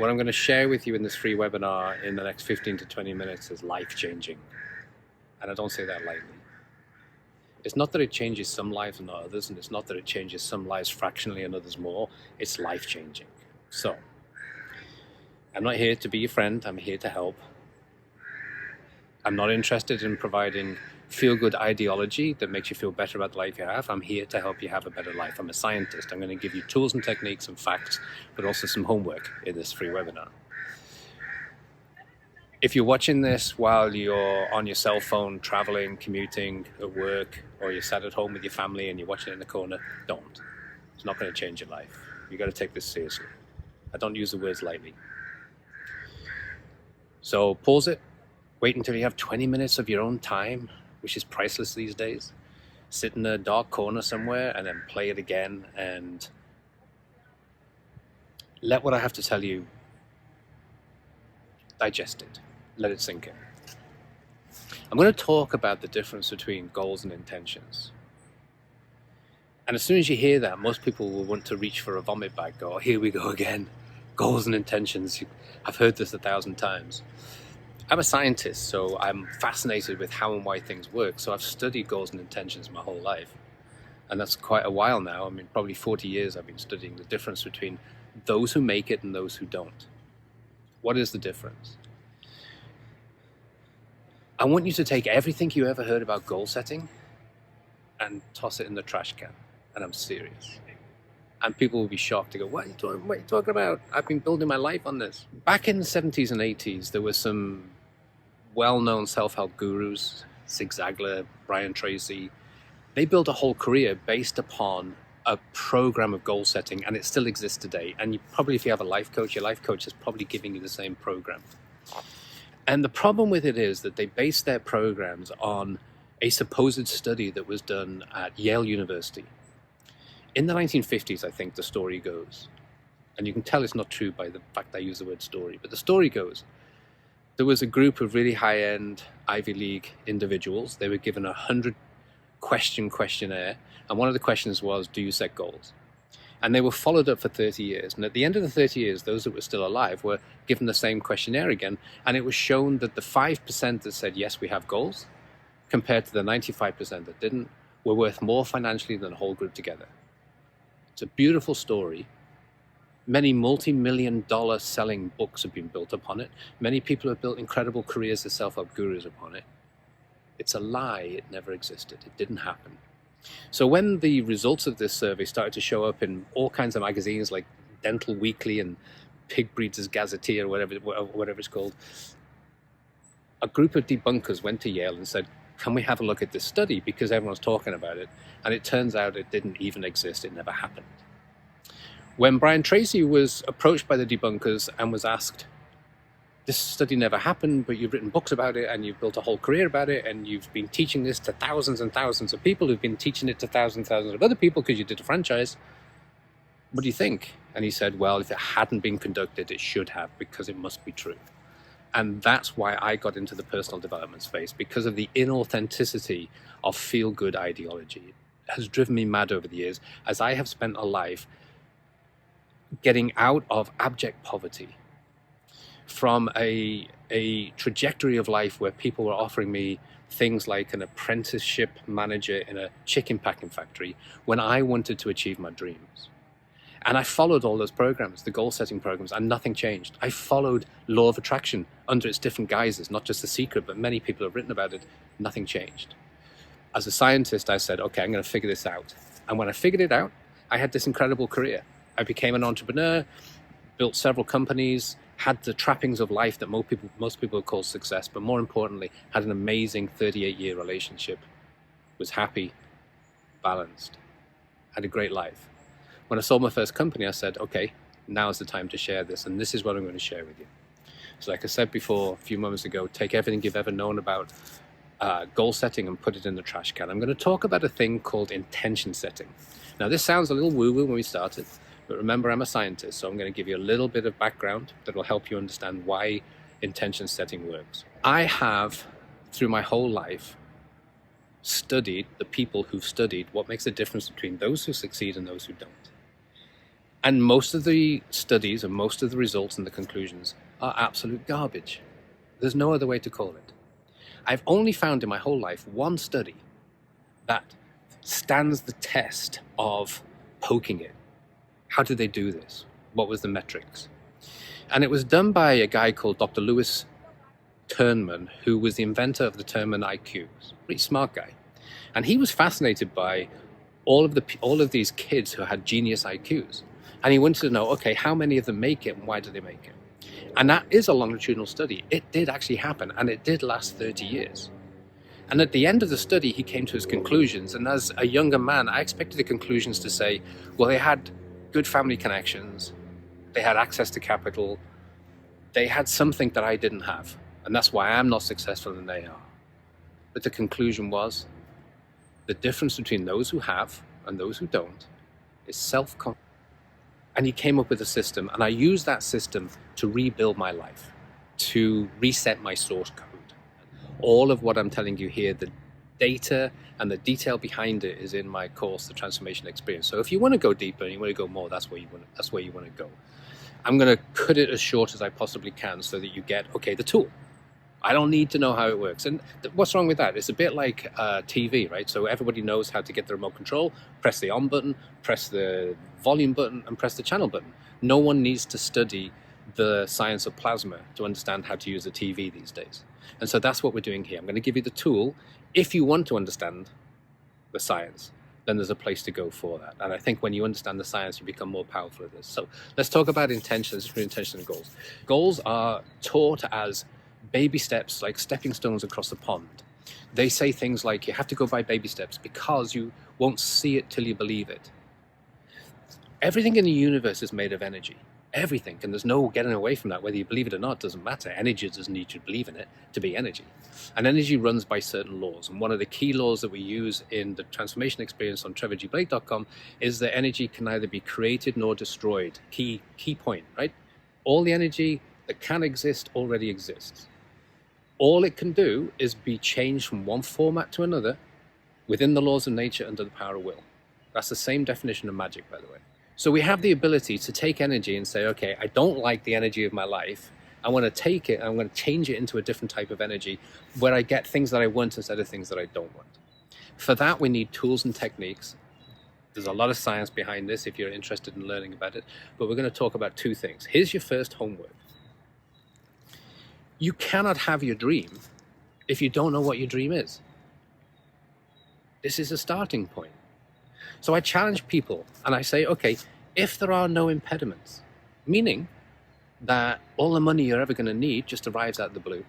what I'm going to share with you in this free webinar in the next 15 to 20 minutes is life-changing. And I don't say that lightly. It's not that it changes some lives and not others, and it's not that it changes some lives fractionally and others more. It's life-changing. So, I'm not here to be your friend. I'm here to help. I'm not interested in providing feel-good ideology that makes you feel better about the life you have. I'm here to help you have a better life. I'm a scientist. I'm going to give you tools and techniques and facts, but also some homework in this free webinar. If you're watching this while you're on your cell phone, traveling, commuting, at work, or you're sat at home with your family and you're watching it in the corner, don't. It's not going to change your life. You've got to take this seriously. I don't use the words lightly. So pause it. Wait until you have 20 minutes of your own time, which is priceless these days. Sit in a dark corner somewhere and then play it again and let what I have to tell you digest it. Let it sink in. I'm going to talk about the difference between goals and intentions. And as soon as you hear that, most people will want to reach for a vomit bag, go, oh, here we go again. Goals and intentions. I've heard this 1,000 times. I'm a scientist, so I'm fascinated with how and why things work. So I've studied goals and intentions my whole life. And that's quite a while now. I mean, probably 40 years I've been studying the difference between those who make it and those who don't. What is the difference? I want you to take everything you ever heard about goal setting and toss it in the trash can. And I'm serious. And people will be shocked to go, what are you talking about? I've been building my life on this. Back in the 70s and 80s, there were some well-known self-help gurus, Zig Ziglar, Brian Tracy. They built a whole career based upon a program of goal setting, and it still exists today. And if you have a life coach, your life coach is probably giving you the same program. And the problem with it is that they base their programs on a supposed study that was done at Yale University. In the 1950s, I think the story goes, and you can tell it's not true by the fact I use the word story, but the story goes, there was a group of really high-end Ivy League individuals. They were given a 100-question questionnaire, and one of the questions was, do you set goals? And they were followed up for 30 years. And at the end of the 30 years, those that were still alive were given the same questionnaire again, and it was shown that the 5% that said, yes, we have goals, compared to the 95% that didn't, were worth more financially than the whole group together. It's a beautiful story. Many multi-million-dollar selling books have been built upon it. Many people have built incredible careers as self-help gurus upon it. It's a lie. It never existed. It didn't happen. So when the results of this survey started to show up in all kinds of magazines like Dental Weekly and Pig Breeders Gazetteer, or whatever it's called, a group of debunkers went to Yale and said, can we have a look at this study? Because everyone's talking about it. And it turns out it didn't even exist. It never happened. When Brian Tracy was approached by the debunkers and was asked, this study never happened, but you've written books about it and you've built a whole career about it and you've been teaching this to thousands and thousands of people who've been teaching it to thousands and thousands of other people because you did a franchise. What do you think? And he said, well, if it hadn't been conducted, it should have, because it must be true. And that's why I got into the personal development space, because of the inauthenticity of feel-good ideology. It has driven me mad over the years, as I have spent a life getting out of abject poverty, from a trajectory of life where people were offering me things like an apprenticeship manager in a chicken packing factory when I wanted to achieve my dreams. And I followed all those programs, the goal setting programs, and nothing changed. I followed law of attraction under its different guises, not just The Secret, but many people have written about it. Nothing changed. As a scientist, I said, okay, I'm going to figure this out. And when I figured it out, I had this incredible career. I became an entrepreneur, built several companies, had the trappings of life that most people call success, but more importantly, had an amazing 38-year relationship, was happy, balanced, had a great life. When I sold my first company, I said, okay, now's the time to share this, and this is what I'm going to share with you. So like I said before, a few moments ago, take everything you've ever known about goal setting and put it in the trash can. I'm going to talk about a thing called intention setting. Now, this sounds a little woo-woo when we started, but remember, I'm a scientist, so I'm going to give you a little bit of background that will help you understand why intention setting works. I have, through my whole life, studied the people who've studied what makes the difference between those who succeed and those who don't. And most of the studies and most of the results and the conclusions are absolute garbage. There's no other way to call it. I've only found in my whole life one study that stands the test of poking it. How did they do this? What was the metrics? And it was done by a guy called Dr. Lewis Terman, who was the inventor of the Terman IQ. Pretty smart guy. And he was fascinated by all of these kids who had genius IQs. And he wanted to know, okay, how many of them make it and why do they make it? And that is a longitudinal study. It did actually happen, and it did last 30 years. And at the end of the study, he came to his conclusions. And as a younger man, I expected the conclusions to say, well, they had good family connections, they had access to capital, they had something that I didn't have. And that's why I'm not successful and they are. But the conclusion was, the difference between those who have and those who don't is self-confidence. And he came up with a system, and I used that system to rebuild my life, to reset my source code. All of what I'm telling you here, the data and the detail behind it is in my course, The Transformation Experience. So if you want to go deeper and you want to go more, that's where you want to go. I'm going to cut it as short as I possibly can so that you get, okay, the tool. I don't need to know how it works. And what's wrong with that? It's a bit like TV, right? So everybody knows how to get the remote control, press the on button, press the volume button, and press the channel button. No one needs to study the science of plasma to understand how to use a TV these days. And so that's what we're doing here. I'm going to give you the tool. If you want to understand the science, then there's a place to go for that. And I think when you understand the science, you become more powerful at this. So let's talk about intentions, intention and goals. Goals are taught as baby steps, like stepping stones across the pond. They say things like you have to go by baby steps because you won't see it till you believe it. Everything in the universe is made of energy. Everything, and there's no getting away from that. Whether you believe it or not doesn't matter. Energy doesn't need to believe in it to be energy. And energy runs by certain laws. And one of the key laws that we use in the transformation experience on trevorgblake.com is that energy can neither be created nor destroyed. Key point, right? All the energy that can exist already exists. All it can do is be changed from one format to another within the laws of nature under the power of will. That's the same definition of magic, by the way. So we have the ability to take energy and say, okay, I don't like the energy of my life. I want to take it and I'm going to change it into a different type of energy where I get things that I want instead of things that I don't want. For that, we need tools and techniques. There's a lot of science behind this if you're interested in learning about it, but we're going to talk about two things. Here's your first homework. You cannot have your dream if you don't know what your dream is. This is a starting point. So I challenge people and I say, okay, if there are no impediments, meaning that all the money you're ever going to need just arrives out of the blue,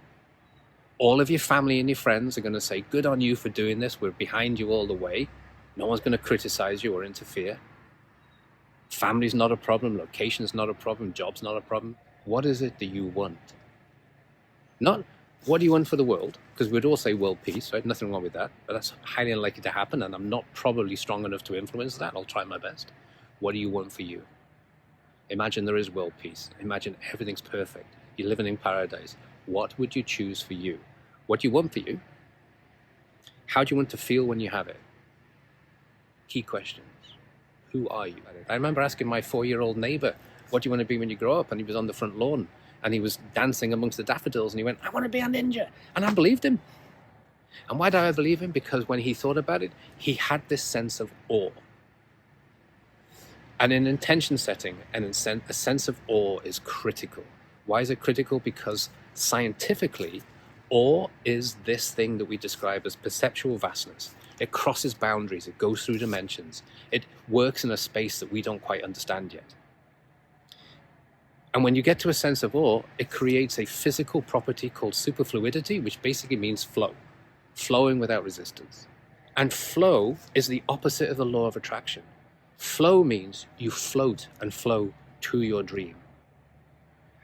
all of your family and your friends are going to say, good on you for doing this, we're behind you all the way, no one's going to criticize you or interfere, family's not a problem, location's not a problem, job's not a problem. What is it that you want? Not what do you want for the world, because we'd all say world peace, right? Nothing wrong with that, but that's highly unlikely to happen, and I'm not probably strong enough to influence that. I'll try my best. What do you want for you? Imagine there is world peace. Imagine everything's perfect. You're living in paradise. What would you choose for you? What do you want for you? How do you want to feel when you have it? Key questions. Who are you? I remember asking my 4-year-old neighbor, what do you want to be when you grow up? And he was on the front lawn. And he was dancing amongst the daffodils and he went, I want to be a ninja. And I believed him. And why did I believe him? Because when he thought about it, he had this sense of awe. And in intention setting, a sense of awe is critical. Why is it critical? Because scientifically, awe is this thing that we describe as perceptual vastness. It crosses boundaries. It goes through dimensions. It works in a space that we don't quite understand yet. And when you get to a sense of awe, it creates a physical property called superfluidity, which basically means flow, flowing without resistance. And flow is the opposite of the law of attraction. Flow means you float and flow to your dream.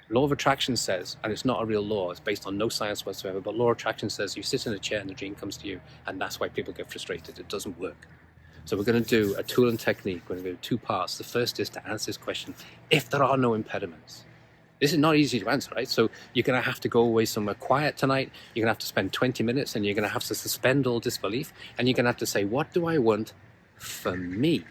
Law of attraction says, and it's not a real law, it's based on no science whatsoever, but law of attraction says you sit in a chair and the dream comes to you, and that's why people get frustrated. It doesn't work. So we're going to do a tool and technique. We're going to do 2 parts. The first is to answer this question, if there are no impediments. This is not easy to answer, right? So you're going to have to go away somewhere quiet tonight. You're going to have to spend 20 minutes and you're going to have to suspend all disbelief. And you're going to have to say, what do I want for me?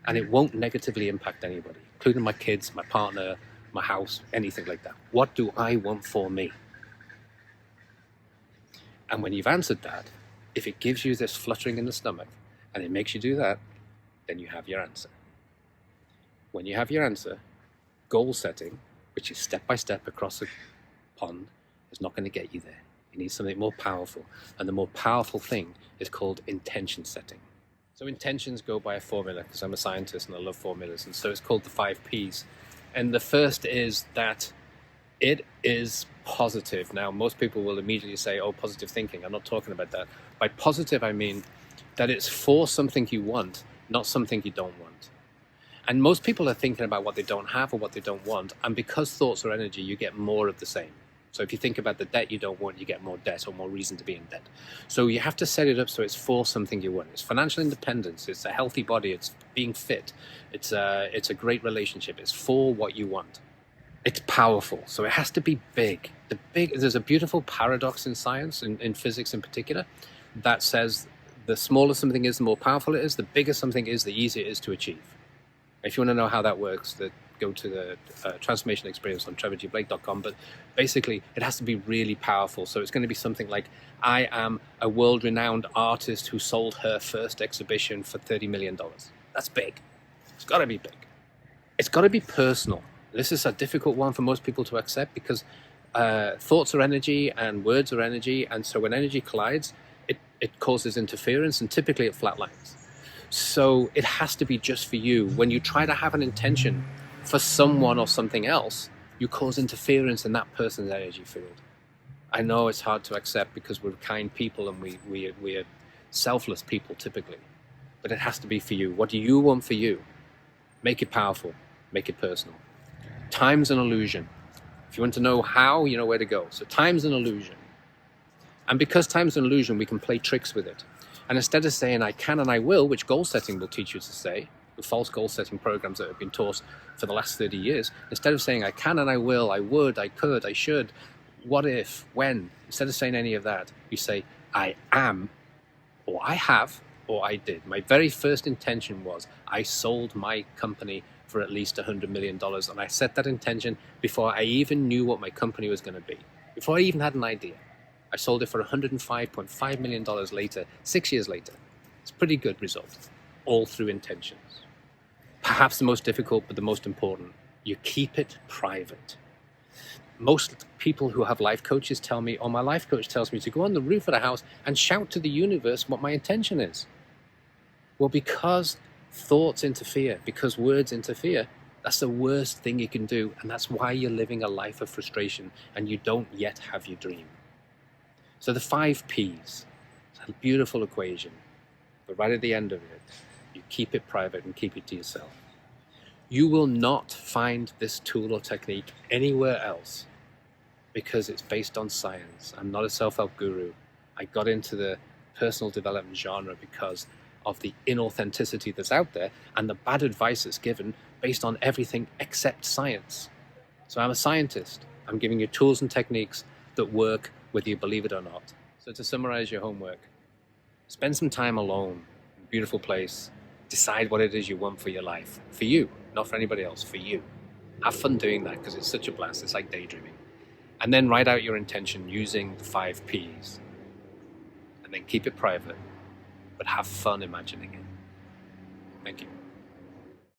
and it won't negatively impact anybody, including my kids, my partner, my house, anything like that. What do I want for me? And when you've answered that, if it gives you this fluttering in the stomach and it makes you do that, then you have your answer. When you have your answer, goal setting, which is step by step across the pond, is not going to get you there. You need something more powerful. And the more powerful thing is called intention setting. So intentions go by a formula, because I'm a scientist and I love formulas. And so it's called the 5 Ps. And the first is that it is positive. Now, most people will immediately say, oh, positive thinking. I'm not talking about that. By positive, I mean that it's for something you want, not something you don't want. And most people are thinking about what they don't have or what they don't want. And because thoughts are energy, you get more of the same. So if you think about the debt you don't want, you get more debt or more reason to be in debt. So you have to set it up so it's for something you want. It's financial independence. It's a healthy body. It's being fit. It's a great relationship. It's for what you want. It's powerful. So it has to be big. There's a beautiful paradox in science, in physics in particular, that says the smaller something is, the more powerful it is. The bigger something is, the easier it is to achieve. If you want to know how that works, go to the transformation experience on trevorgblake.com. But basically, it has to be really powerful. So it's going to be something like, I am a world-renowned artist who sold her first exhibition for $30 million. That's big. It's got to be big. It's got to be personal. This is a difficult one for most people to accept, because thoughts are energy and words are energy. And so when energy collides, it causes interference, and typically it flatlines. So it has to be just for you. When you try to have an intention for someone or something else, you cause interference in that person's energy field. I know it's hard to accept because we're kind people and we are selfless people typically, but it has to be for you. What do you want for you? Make it powerful, make it personal. Time's an illusion. If you want to know how, you know where to go. So time's an illusion. And because time's an illusion, we can play tricks with it. And instead of saying I can and I will, which goal setting will teach you to say, the false goal setting programs that have been taught for the last 30 years, instead of saying I can and I will, I would, I could, I should, what if, when, instead of saying any of that, you say I am, or I have, or I did. My very first intention was I sold my company for at least $100 million. And I set that intention before I even knew what my company was going to be, before I even had an idea. I sold it for $105.5 million later, 6 years later. It's a pretty good result, all through intentions. Perhaps the most difficult, but the most important, you keep it private. Most people who have life coaches tell me, or my life coach tells me to go on the roof of the house and shout to the universe what my intention is. Well, because thoughts interfere, because words interfere, that's the worst thing you can do. And that's why you're living a life of frustration and you don't yet have your dream. So the 5 Ps, it's a beautiful equation, but right at the end of it, you keep it private and keep it to yourself. You will not find this tool or technique anywhere else because it's based on science. I'm not a self-help guru. I got into the personal development genre because of the inauthenticity that's out there and the bad advice that's given based on everything except science. So I'm a scientist. I'm giving you tools and techniques that work whether you believe it or not. So to summarize your homework, spend some time alone, in a beautiful place, decide what it is you want for your life, for you, not for anybody else, for you. Have fun doing that because it's such a blast, it's like daydreaming. And then write out your intention using the 5 Ps. And then keep it private, but have fun imagining it. Thank you.